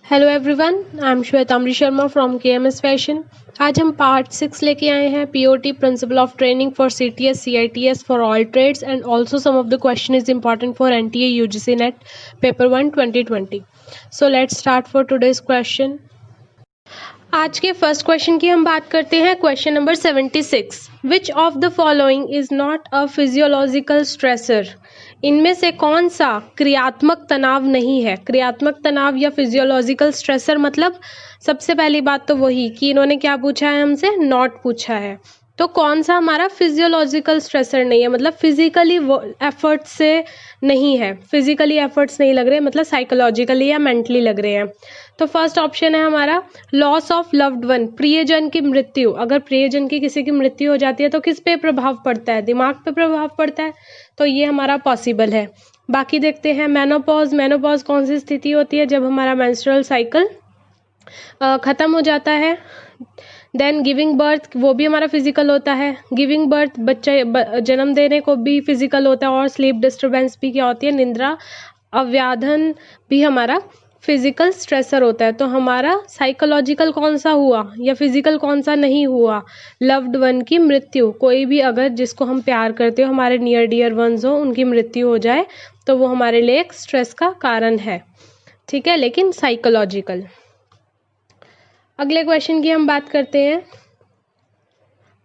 Hello everyone, I am Shwetamri Sharma from KMS fashion. आज हम part 6 लेके आए हैं, POT principle of training for CTS CITS for all trades and also some of the question is important for NTA UGC NET paper 1 2020। So let's start for today's question. आज के first question की हम बात करते हैं, question number 76। Which of the following is not a physiological stressor? इनमें से कौन सा क्रियात्मक तनाव नहीं है? क्रियात्मक तनाव या फिजियोलॉजिकल स्ट्रेसर मतलब सबसे पहली बात तो वही कि इन्होंने क्या पूछा है हमसे, नॉट पूछा है। तो कौन सा हमारा फिजियोलॉजिकल स्ट्रेसर नहीं है, मतलब फिजिकली एफर्ट से नहीं है, फिजिकली एफर्ट्स नहीं लग रहे, मतलब साइकोलॉजिकली या मेंटली लग रहे हैं। तो फर्स्ट ऑप्शन है हमारा लॉस ऑफ लव्ड वन, प्रियजन की मृत्यु। अगर प्रियजन की किसी की मृत्यु हो जाती है तो किस पे प्रभाव पड़ता है? दिमाग पे प्रभाव पड़ता है, तो ये हमारा पॉसिबल है। बाकी देखते हैं मेनोपॉज। मेनोपॉज कौन सी स्थिति होती है? जब हमारा मेंस्ट्रुअल साइकिल खत्म हो जाता है। देन गिविंग बर्थ, वो भी हमारा फिजिकल होता है। गिविंग बर्थ, बच्चा जन्म देने को भी फिजिकल होता है। और स्लीप डिस्टर्बेंस भी क्या होती है? निंद्रा अव्याधन भी हमारा फिजिकल स्ट्रेसर होता है। तो हमारा साइकोलॉजिकल कौन सा हुआ या फिजिकल कौन सा नहीं हुआ? लव्ड वन की मृत्यु। कोई भी अगर जिसको हम प्यार करते हो, हमारे नियर डियर वंस हो, उनकी मृत्यु हो जाए तो वो हमारे लिए एक स्ट्रेस का कारण है, ठीक है, लेकिन साइकोलॉजिकल। अगले क्वेश्चन की हम बात करते हैं,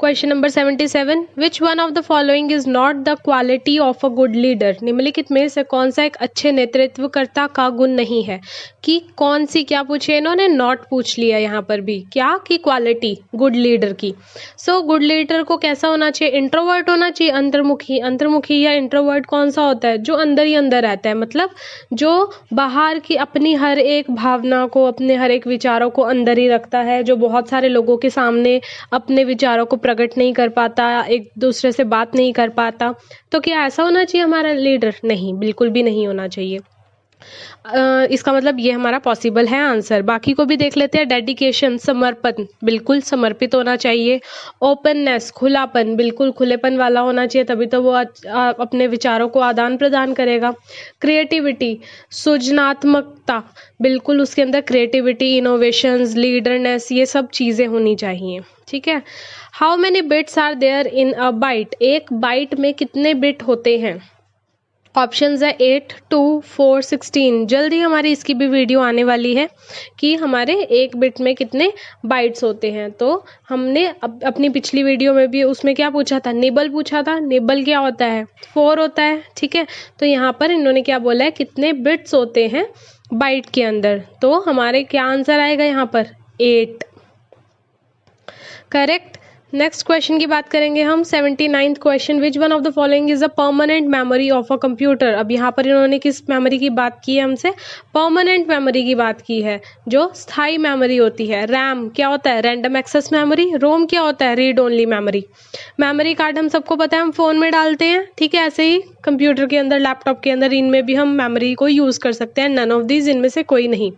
question number 77। Which one of the following is not the quality of a good leader? निम्नलिखित में से कौन सा एक अच्छे नेतृत्वकर्ता का गुण नहीं है? कि कौन सी, क्या पूछे इन्होंने? नॉट पूछ लिया यहाँ पर भी, क्या कि क्वालिटी गुड लीडर की। सो गुड लीडर को कैसा होना चाहिए? इंट्रोवर्ट होना चाहिए, अंतर्मुखी। अंतर्मुखी या इंट्रोवर्ट कौन सा होता है? जो अंदर ही अंदर रहता है, मतलब जो बाहर की अपनी हर एक भावना को, अपने हर एक विचारों को अंदर ही रखता है, जो बहुत सारे लोगों के सामने अपने विचारों को प्रकट नहीं कर पाता, एक दूसरे से बात नहीं कर पाता। तो क्या ऐसा होना चाहिए हमारा लीडर? नहीं, बिल्कुल भी नहीं होना चाहिए। इसका मतलब ये हमारा पॉसिबल है आंसर। बाकी को भी देख लेते हैं। डेडिकेशन, समर्पण, बिल्कुल समर्पित होना चाहिए। ओपननेस, खुलापन, बिल्कुल खुलेपन वाला होना चाहिए, तभी तो वो अपने विचारों को आदान प्रदान करेगा। क्रिएटिविटी, सृजनात्मकता, बिल्कुल उसके अंदर क्रिएटिविटी, इनोवेशंस, लीडरनेस, ये सब चीज़ें होनी चाहिए, ठीक है। How many bits are there in a byte? एक बाइट में कितने बिट होते हैं? ऑप्शंस है 8, 2, 4, 16। जल्दी हमारी इसकी भी वीडियो आने वाली है कि हमारे एक बिट में कितने बाइट्स होते हैं। तो हमने अपनी पिछली वीडियो में भी उसमें क्या पूछा था? निबल पूछा था। निबल क्या होता है? 4 होता है, ठीक है। तो यहाँ पर इन्होंने क्या बोला है? कितने बिट्स होते हैं बाइट के अंदर? तो हमारे क्या आंसर आएगा यहाँ पर? 8, करेक्ट। नेक्स्ट क्वेश्चन की बात करेंगे हम, 79th question. Which one of the following is a permanent memory of a computer? अब यहाँ पर इन्होंने किस मेमोरी की बात की है हमसे? परमानेंट मेमोरी की बात की है, जो स्थायी मेमोरी होती है। रैम क्या होता है? Random access memory. रोम क्या होता है? Read only memory. Memory card हम सबको पता है, हम फोन में डालते हैं, ठीक है। ऐसे ही कंप्यूटर के अंदर, लैपटॉप के अंदर, इनमें भी हम मेमोरी को यूज कर सकते हैं। नन ऑफ दीज, इनमें से कोई नहीं।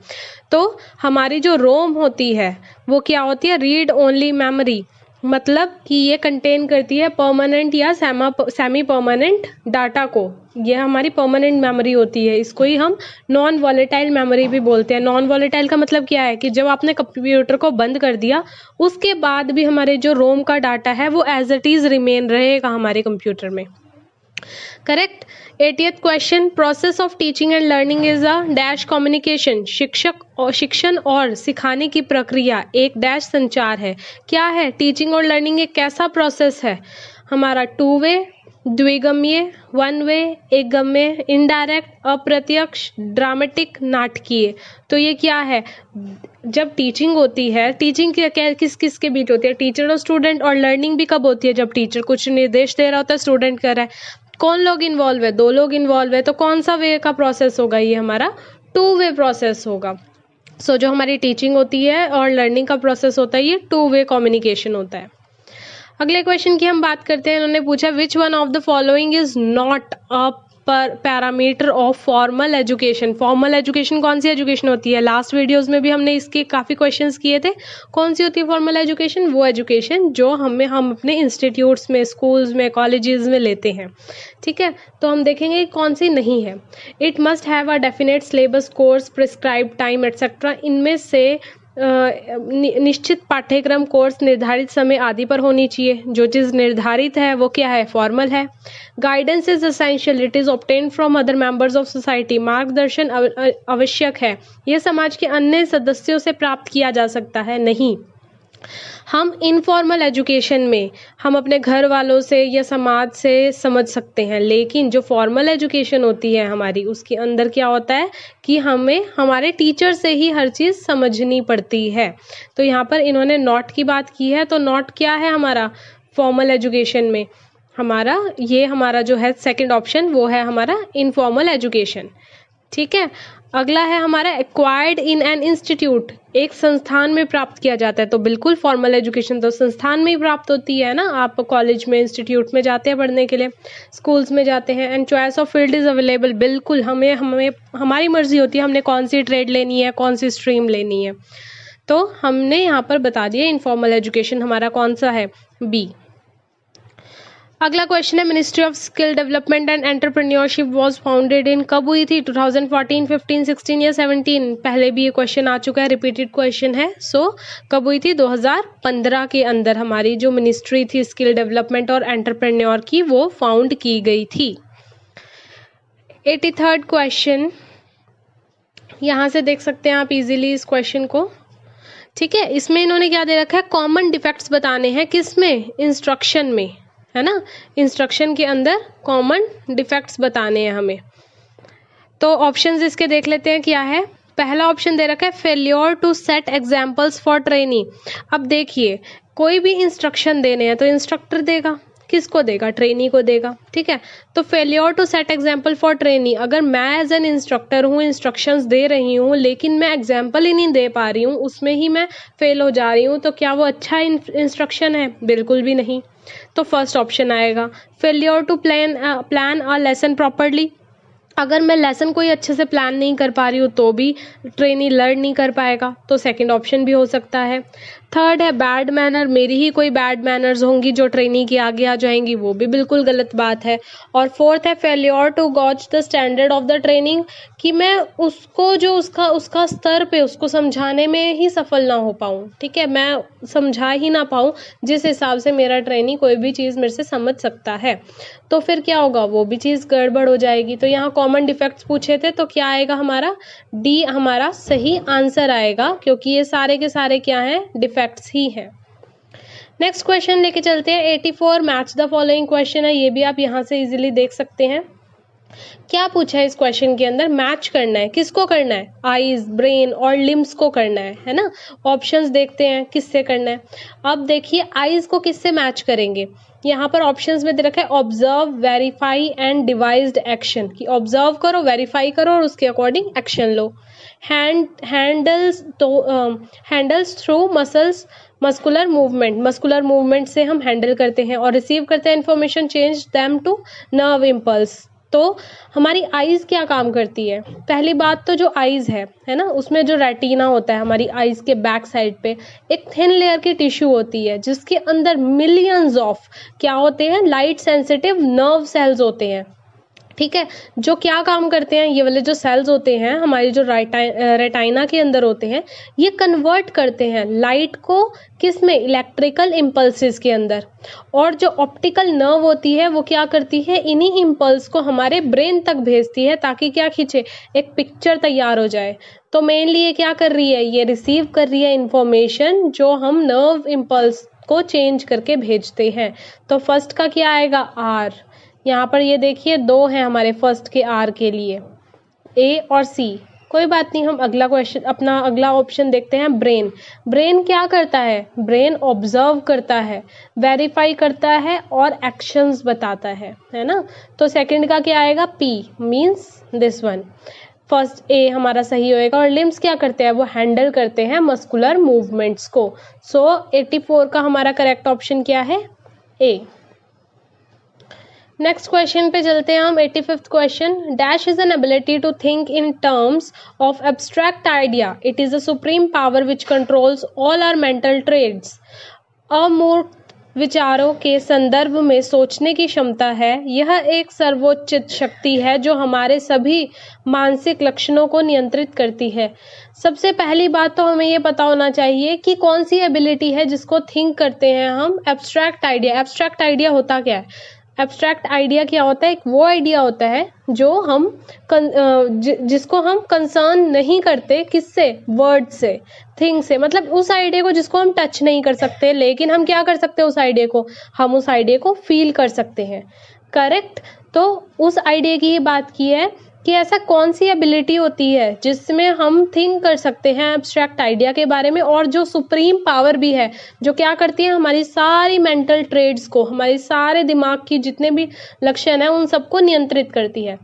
तो हमारी जो रोम होती है वो क्या होती है? Read only memory. मतलब कि ये कंटेन करती है परमानेंट या सेमी परमानेंट डाटा को। ये हमारी परमानेंट मेमोरी होती है। इसको ही हम नॉन वॉलेटाइल मेमोरी भी बोलते हैं। नॉन वॉलेटाइल का मतलब क्या है? कि जब आपने कंप्यूटर को बंद कर दिया, उसके बाद भी हमारे जो रोम का डाटा है वो एज इट इज रिमेन रहेगा हमारे कंप्यूटर में, correct. 80th question. Process of teaching and learning is a dash communication. शिक्षण और सिखाने की प्रक्रिया एक डैश संचार है। क्या है? टीचिंग और लर्निंग एक कैसा प्रोसेस है हमारा? 2 वे, द्विगम्य, 1 वे, एकगम्य, इनडायरेक्ट, अप्रत्यक्ष, ड्रामेटिक, नाटकीय। तो ये क्या है? जब टीचिंग होती है, टीचिंग किस किस के बीच होती है? टीचर और स्टूडेंट। और लर्निंग भी कब होती है? जब टीचर कुछ निर्देश दे रहा होता है, स्टूडेंट कर रहा है। कौन लोग इन्वॉल्व है? 2 लोग इन्वॉल्व है। तो कौन सा वे का प्रोसेस होगा? ये हमारा 2 वे प्रोसेस होगा। सो जो हमारी टीचिंग होती है और लर्निंग का प्रोसेस होता है, ये 2 वे कम्युनिकेशन होता है। अगले क्वेश्चन की हम बात करते हैं। उन्होंने पूछा which one of the following is not a parameter of formal education. Formal education कौन सी एजुकेशन होती है? लास्ट वीडियोस में भी हमने इसके काफ़ी क्वेश्चंस किए थे। कौन सी होती है फॉर्मल एजुकेशन? वो एजुकेशन जो हम अपने इंस्टीट्यूट्स में, स्कूल्स में, कॉलेजेस में लेते हैं। ठीक है, तो हम देखेंगे कौन सी नहीं है। It must have a definite syllabus, course, prescribe time etcetera. इनमें से निश्चित पाठ्यक्रम, कोर्स, निर्धारित समय आदि पर होनी चाहिए। जो चीज़ निर्धारित है वो क्या है? फॉर्मल है। Guidance is essential, it is obtain from other members of society. मार्गदर्शन आवश्यक है, यह समाज के अन्य सदस्यों से प्राप्त किया जा सकता है। नहीं, हम इनफॉर्मल एजुकेशन में हम अपने घर वालों से या समाज से समझ सकते हैं, लेकिन जो फॉर्मल एजुकेशन होती है हमारी, उसके अंदर क्या होता है कि हमें हमारे टीचर से ही हर चीज़ समझनी पड़ती है। तो यहाँ पर इन्होंने नॉट की बात की है, तो नॉट क्या है हमारा फॉर्मल एजुकेशन में? हमारा जो है सेकंड ऑप्शन वो है हमारा इनफॉर्मल एजुकेशन। ठीक है, अगला है हमारा एक्वायर्ड इन एन इंस्टीट्यूट, एक संस्थान में प्राप्त किया जाता है। तो बिल्कुल फॉर्मल एजुकेशन तो संस्थान में ही प्राप्त होती है ना। आप कॉलेज में, इंस्टीट्यूट में जाते हैं पढ़ने के लिए, स्कूल्स में जाते हैं। And choice of field is available, बिल्कुल हमें हमारी मर्जी होती है हमने कौन सी ट्रेड लेनी है, कौन सी स्ट्रीम लेनी है। तो हमने यहाँ पर बता दिया इनफॉर्मल एजुकेशन हमारा कौन सा है? बी। अगला क्वेश्चन है ministry of skill development and entrepreneurship was founded in, कब हुई थी? 2014, 15, 16 या 17? पहले भी ये क्वेश्चन आ चुका है, रिपीटेड क्वेश्चन है। सो कब हुई थी? 2015 के अंदर हमारी जो मिनिस्ट्री थी स्किल डेवलपमेंट और एंटरप्रेन्योर की, वो फाउंड की गई थी। 83rd क्वेश्चन, यहाँ से देख सकते हैं आप इजीली इस क्वेश्चन को। ठीक है, इसमें इन्होंने क्या दे रखा है? कॉमन डिफेक्ट्स बताने हैं। किसमें? इंस्ट्रक्शन में, है ना। इंस्ट्रक्शन के अंदर कॉमन डिफेक्ट्स बताने हैं हमें। तो ऑप्शंस इसके देख लेते हैं क्या है। पहला ऑप्शन दे रखा है failure to set examples for trainee. अब देखिए, कोई भी इंस्ट्रक्शन देने हैं तो इंस्ट्रक्टर देगा, किसको देगा? ट्रेनी को देगा। ठीक है, तो failure to set example for trainee, अगर मैं एज एन इंस्ट्रक्टर हूँ, इंस्ट्रक्शंस दे रही हूँ, लेकिन मैं एग्जाम्पल ही नहीं दे पा रही हूँ, उसमें ही मैं फेल हो जा रही हूँ, तो क्या वो अच्छा इंस्ट्रक्शन है? बिल्कुल भी नहीं। तो फर्स्ट ऑप्शन आएगा। Failure to plan a lesson properly, अगर मैं लेसन कोई अच्छे से प्लान नहीं कर पा रही हूँ तो भी ट्रेनी लर्न नहीं कर पाएगा, तो सेकंड ऑप्शन भी हो सकता है। थर्ड है बैड मैनर, मेरी ही कोई बैड मैनर्स होंगी जो ट्रेनी के आगे आ जाएंगी, वो भी बिल्कुल गलत बात है। और फोर्थ है failure to gauge the standard of the training, कि मैं उसको जो उसका स्तर पे उसको समझाने में ही सफल ना हो पाऊँ। ठीक है, मैं समझा ही ना पाऊँ जिस हिसाब से मेरा ट्रेनी कोई भी चीज़ मेरे से समझ सकता है, तो फिर क्या होगा? वो भी चीज़ गड़बड़ हो जाएगी। तो यहाँ कॉमन डिफेक्ट्स पूछे थे, तो क्या आएगा हमारा? डी हमारा सही आंसर आएगा, क्योंकि ये सारे के सारे क्या हैं? डिफेक्ट्स ही हैं। नेक्स्ट क्वेश्चन लेके चलते हैं। 84 मैच द फॉलोइंग क्वेश्चन है, ये भी आप यहाँ से इजीली देख सकते हैं। क्या पूछा है इस क्वेश्चन के अंदर? मैच करना है, किसको करना है? आईज, ब्रेन और लिम्स को करना है ना। ऑप्शंस देखते हैं किससे करना है। अब देखिए आईज को किससे मैच करेंगे। यहाँ पर ऑप्शंस में दे रखा है observe, verify and devised action, कि ऑब्जर्व करो, वेरीफाई करो और उसके अकॉर्डिंग एक्शन लो। हैंडल्स थ्रू मस्कुलर मूवमेंट से हम हैंडल करते हैं। और रिसीव करते हैं information, change them to nerve impulse. तो हमारी आईज क्या काम करती है? पहली बात तो जो आईज है ना, उसमें जो रेटिना होता है हमारी आईज के बैक साइड पे एक थिन लेयर की टिश्यू होती है, जिसके अंदर मिलियंस ऑफ क्या होते हैं? लाइट सेंसिटिव नर्व सेल्स होते हैं। ठीक है, जो क्या काम करते हैं? ये वाले जो सेल्स होते हैं हमारी जो रेटाइना के अंदर होते हैं, ये कन्वर्ट करते हैं लाइट को किस में? इलेक्ट्रिकल इम्पल्सेस के अंदर। और जो ऑप्टिकल नर्व होती है वो क्या करती है? इन्हीं इम्पल्स को हमारे ब्रेन तक भेजती है, ताकि क्या खींचे? एक पिक्चर तैयार हो जाए। तो मेनली ये क्या कर रही है? ये रिसीव कर रही है इंफॉर्मेशन जो हम नर्व इम्पल्स को चेंज करके भेजते हैं। तो फर्स्ट का क्या आएगा? आर। यहाँ पर ये देखिए दो हैं हमारे फर्स्ट के आर के लिए, ए और सी। कोई बात नहीं, हम अगला क्वेश्चन अपना अगला ऑप्शन देखते हैं। ब्रेन क्या करता है? ब्रेन ऑब्जर्व करता है, वेरीफाई करता है और एक्शंस बताता है ना। तो सेकंड का क्या आएगा? P, means this one. First A हमारा सही होएगा। और लिम्स क्या करते हैं? वो हैंडल करते हैं मस्कुलर मूवमेंट्स को। सो 84 का हमारा करेक्ट ऑप्शन क्या है? ए। नेक्स्ट क्वेश्चन पे चलते हैं हम। 85th question, dash is an ability to think in terms of abstract idea, it is a supreme power which controls all our mental traits. अमूर्त विचारों के संदर्भ में सोचने की क्षमता है, यह एक सर्वोच्च शक्ति है जो हमारे सभी मानसिक लक्षणों को नियंत्रित करती है। सबसे पहली बात तो हमें ये पता होना चाहिए कि कौन सी एबिलिटी है जिसको थिंक करते हैं हम, एब्स्ट्रैक्ट आइडिया। एब्स्ट्रैक्ट आइडिया होता क्या है? एब्स्ट्रैक्ट आइडिया क्या होता है? एक वो आइडिया होता है जो हम जिसको हम कंसर्न नहीं करते, किससे? वर्ड से, थिंग से, मतलब उस आइडिया को जिसको हम टच नहीं कर सकते, लेकिन हम क्या कर सकते हैं उस आइडिया को? हम उस आइडिया को फील कर सकते हैं। करेक्ट। तो उस आइडिया की ही बात की है कि ऐसा कौन सी एबिलिटी होती है जिसमें हम थिंक कर सकते हैं एब्स्ट्रैक्ट आइडिया के बारे में, और जो सुप्रीम पावर भी है, जो क्या करती है? हमारी सारी मेंटल ट्रेड्स को, हमारी सारे दिमाग की जितने भी लक्षण हैं उन सबको नियंत्रित करती है।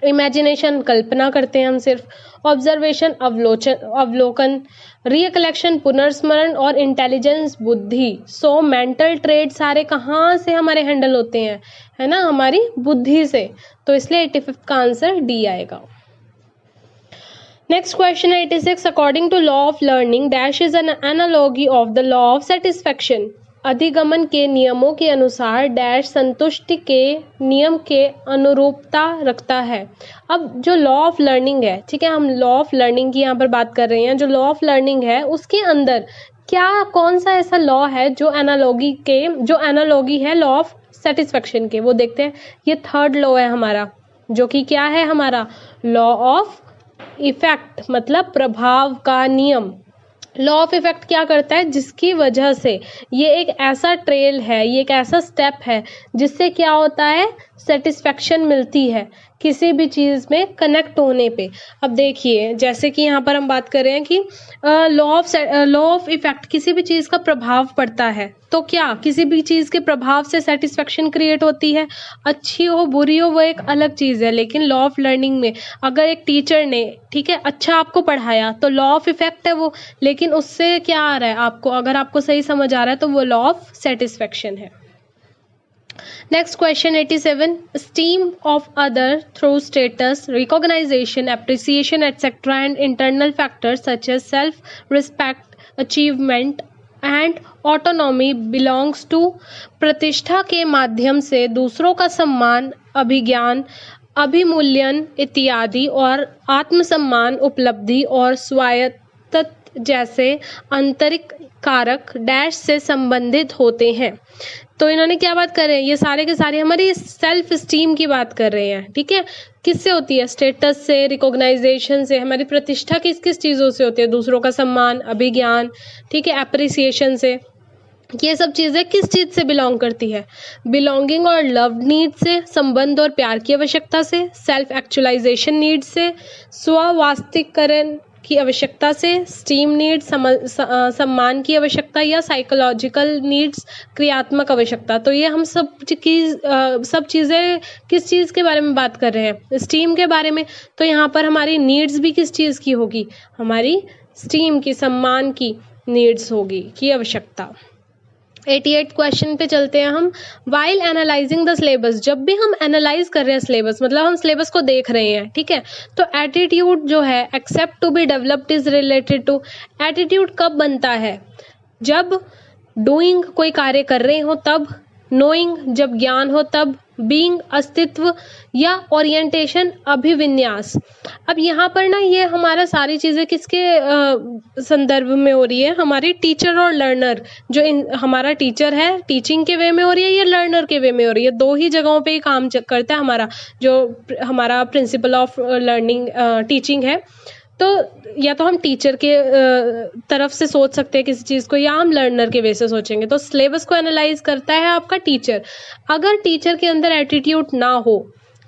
इमेजिनेशन, कल्पना करते हैं हम सिर्फ, ऑब्जर्वेशन, अवलोकन, रिकलेक्शन, पुनर्स्मरण, और इंटेलिजेंस, बुद्धि। सो मेंटल ट्रेड सारे कहाँ से हमारे हैंडल होते हैं? है ना, हमारी बुद्धि से। तो इसलिए 85th का आंसर डी आएगा। नेक्स्ट क्वेश्चन है 86, according to law of learning dash is an analogy of the law of satisfaction. अधिगमन के नियमों के अनुसार डैश संतुष्टि के नियम के अनुरूपता रखता है। अब जो लॉ ऑफ लर्निंग है, ठीक है, हम लॉ ऑफ लर्निंग की यहाँ पर बात कर रहे हैं। जो लॉ ऑफ लर्निंग है उसके अंदर क्या, कौन सा ऐसा लॉ है जो एनालॉगी है लॉ ऑफ सेटिस्फेक्शन के, वो देखते हैं। ये थर्ड लॉ है हमारा, जो कि क्या है हमारा? लॉ ऑफ इफेक्ट, मतलब प्रभाव का नियम। लॉ ऑफ इफेक्ट क्या करता है? जिसकी वजह से ये एक ऐसा ट्रेल है, ये एक ऐसा स्टेप है जिससे क्या होता है? सेटिस्फेक्शन मिलती है किसी भी चीज़ में कनेक्ट होने पे। अब देखिए, जैसे कि यहाँ पर हम बात कर रहे हैं कि लॉ ऑफ इफेक्ट, किसी भी चीज़ का प्रभाव पड़ता है, तो क्या किसी भी चीज़ के प्रभाव से सेटिस्फेक्शन क्रिएट होती है? अच्छी हो बुरी हो वो एक अलग चीज़ है, लेकिन लॉ ऑफ लर्निंग में अगर एक टीचर ने, ठीक है, अच्छा आपको पढ़ाया तो लॉ ऑफ इफेक्ट है वो, लेकिन उससे क्या आ रहा है आपको? अगर आपको सही समझ आ रहा है तो वो लॉ ऑफ सेटिस्फेक्शन है। Next question 87, esteem of other through status, recognition, appreciation, etc. and internal factors such as self-respect, achievement and autonomy belongs to प्रतिष्ठा के माध्यम से दूसरों का सम्मान, अभिज्ञान, अभिमूल्यन इत्यादि और आत्मसम्मान, उपलब्धि और स्वायत्त जैसे आंतरिक कारक डैश से संबंधित होते हैं। तो इन्होंने क्या बात कर रहे हैं? ये सारे के सारे हमारी सेल्फ स्टीम की बात कर रहे हैं, ठीक है। किससे होती है? स्टेटस से, रिकॉग्नाइजेशन से। हमारी प्रतिष्ठा किस किस चीज़ों से होती है? दूसरों का सम्मान, अभिज्ञान, ठीक है, एप्रिसिएशन से। ये सब चीज़ें किस चीज़ से बिलोंग करती है? बिलोंगिंग और लव नीड से, संबंध और प्यार की आवश्यकता से, सेल्फ एक्चुअलाइजेशन नीड से, स्ववास्तविकरण की आवश्यकता से, स्टीम नीड्स, सम्मान की आवश्यकता, या साइकोलॉजिकल नीड्स, क्रियात्मक आवश्यकता। तो ये हम सब चीज़ें किस चीज़ के बारे में बात कर रहे हैं? स्टीम के बारे में। तो यहाँ पर हमारी नीड्स भी किस चीज़ की होगी? हमारी स्टीम की, सम्मान की नीड्स होगी, की आवश्यकता। 88 क्वेश्चन पे चलते हैं हम। वाइल एनालाइजिंग द सिलेबस, जब भी हम एनालाइज कर रहे हैं सिलेबस, मतलब हम सिलेबस को देख रहे हैं, ठीक है, तो एटीट्यूड जो है except to be developed is related to. Attitude कब बनता है? जब डूइंग, कोई कार्य कर रहे हो तब, नोइंग, जब ज्ञान हो तब, बीइंग, अस्तित्व, या ओरिएंटेशन, अभिविन्यास। अब यहाँ पर ना ये हमारा सारी चीज़ें किसके संदर्भ में हो रही है? हमारी टीचर और लर्नर। जो हमारा टीचर है, टीचिंग के वे में हो रही है या लर्नर के वे में हो रही है? दो ही जगहों पे ही काम करता है हमारा, जो हमारा प्रिंसिपल ऑफ लर्निंग टीचिंग है। तो या तो हम टीचर के तरफ से सोच सकते हैं किसी चीज़ को, या हम लर्नर के वे से सोचेंगे। तो सिलेबस को एनालाइज करता है आपका टीचर। अगर टीचर के अंदर एटीट्यूड ना हो,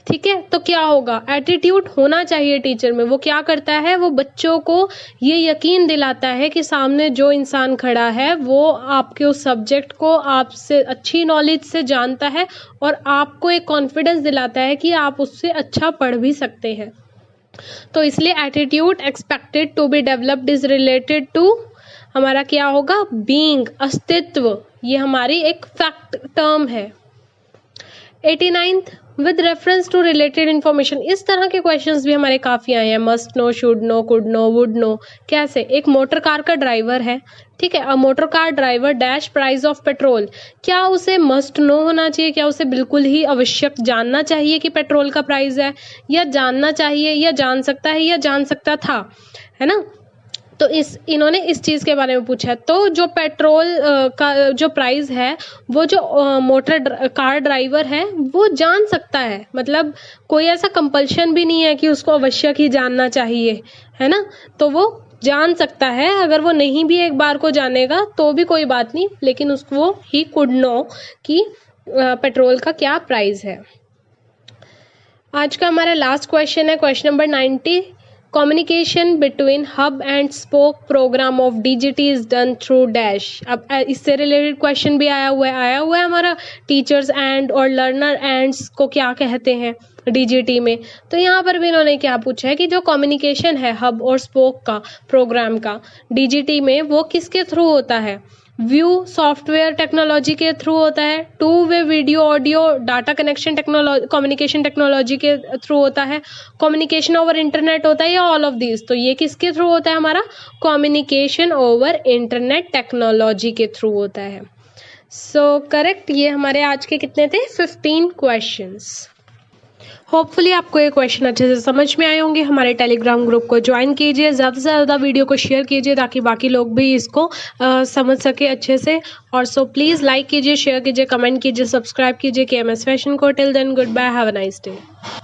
ठीक है, तो क्या होगा? एटीट्यूड होना चाहिए टीचर में। वो क्या करता है? वो बच्चों को ये यकीन दिलाता है कि सामने जो इंसान खड़ा है वो आपके उस सब्जेक्ट को आपसे अच्छी नॉलेज से जानता है, और आपको एक कॉन्फिडेंस दिलाता है कि आप उससे अच्छा पढ़ भी सकते हैं। तो इसलिए attitude expected to be developed is related to हमारा क्या होगा? बीइंग, अस्तित्व। ये हमारी एक फैक्ट टर्म है। 89th, with reference to related information. इस तरह के क्वेश्चंस भी हमारे काफ़ी आए हैं। Must know, should know, could know, would know. कैसे? एक मोटर कार का ड्राइवर है, ठीक है, a motor car driver dash price of petrol. क्या उसे मस्ट नो होना चाहिए? क्या उसे बिल्कुल ही आवश्यक जानना चाहिए कि पेट्रोल का प्राइस है, या जानना चाहिए, या जान सकता है, या जान सकता था, है ना? तो इन्होंने इस चीज़ के बारे में पूछा है। तो जो पेट्रोल का जो प्राइस है, वो जो मोटर कार ड्राइवर है वो जान सकता है, मतलब कोई ऐसा कंपल्शन भी नहीं है कि उसको आवश्यक ही जानना चाहिए, है ना? तो वो जान सकता है। अगर वो नहीं भी एक बार को जानेगा तो भी कोई बात नहीं, लेकिन उसको ही कुड नो कि पेट्रोल का क्या प्राइस है। आज का हमारा लास्ट क्वेश्चन है, question number 90। Communication between hub and spoke program of DGT is done through dash. अब इससे रिलेटेड क्वेश्चन भी आया हुआ है हमारा, टीचर्स एंड और लर्नर एंड्स को क्या कहते हैं डीजीटी में। तो यहाँ पर भी इन्होंने क्या पूछा है कि जो कम्युनिकेशन है हब और स्पोक का प्रोग्राम का डीजीटी में, वो किसके थ्रू होता है? व्यू सॉफ्टवेयर टेक्नोलॉजी के थ्रू होता है, two way video audio data connection technology communication technology के थ्रू होता है, कम्युनिकेशन ओवर इंटरनेट होता है, या ऑल ऑफ दीज। तो ये किसके थ्रू होता है? हमारा कम्युनिकेशन ओवर इंटरनेट टेक्नोलॉजी के थ्रू होता है। So correct. ये हमारे आज के कितने थे? 15 क्वेश्चंस। होपफुली आपको ये क्वेश्चन अच्छे से समझ में आए होंगे। हमारे टेलीग्राम ग्रुप को ज्वाइन कीजिए, ज़्यादा से ज़्यादा वीडियो को शेयर कीजिए ताकि बाकी लोग भी इसको समझ सके अच्छे से। और सो प्लीज़ लाइक कीजिए, शेयर कीजिए, कमेंट कीजिए, सब्सक्राइब कीजिए KMS फैशन को। Till then goodbye, have a nice day.